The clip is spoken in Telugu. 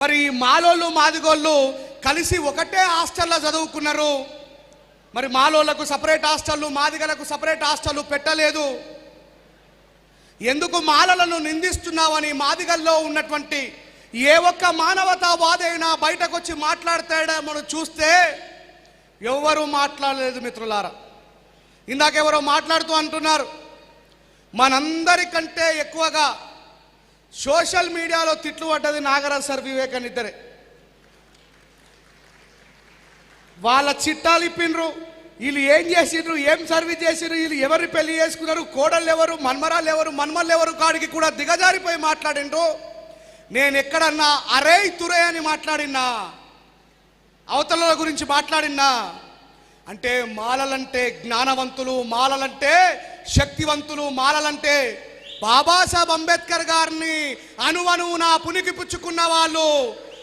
మరి మాలోళ్ళు మాదిగోళ్ళు కలిసి ఒకటే హాస్టల్లో చదువుకున్నారు. మరి మాలోళ్ళకు సపరేట్ హాస్టళ్ళు, మాదిగలకు సపరేట్ హాస్టళ్ళు పెట్టలేదు. ఎందుకు మాలలను నిందిస్తున్నావని మాదిగల్లో ఉన్నటువంటి ఏ ఒక్క మానవతావాది అయినా బయటకు వచ్చి మాట్లాడతాడేమో చూస్తే ఎవరు మాట్లాడలేదు మిత్రులారా. ఇందాకెవరో మాట్లాడుతూ అంటున్నారు, మనందరికంటే ఎక్కువగా సోషల్ మీడియాలో తిట్లు పడ్డది నాగరాజ్ సార్, వివేకాన్ని ఇద్దరే. వాళ్ళ చిట్టాలు ఇప్పినరు, వీళ్ళు ఏం చేసిండ్రు, ఏం సర్వీస్ చేసిండ్రు, వీళ్ళు ఎవరు పెళ్లి చేసుకున్నారు, కోడళ్ళు ఎవరు, మన్మరాలు ఎవరు, మన్మల్లు ఎవరు కాడికి కూడా దిగజారిపోయి మాట్లాడిండ్రు. నేను ఎక్కడన్నా అరే తురే అని మాట్లాడినా, అవతల గురించి మాట్లాడినా అంటే మాలలంటే జ్ఞానవంతులు, మాలలంటే శక్తివంతులు, మాలలంటే బాబాసాహెబ్ అంబేద్కర్ గారిని అణువణువున పునికి పుచ్చుకున్న వాళ్ళు.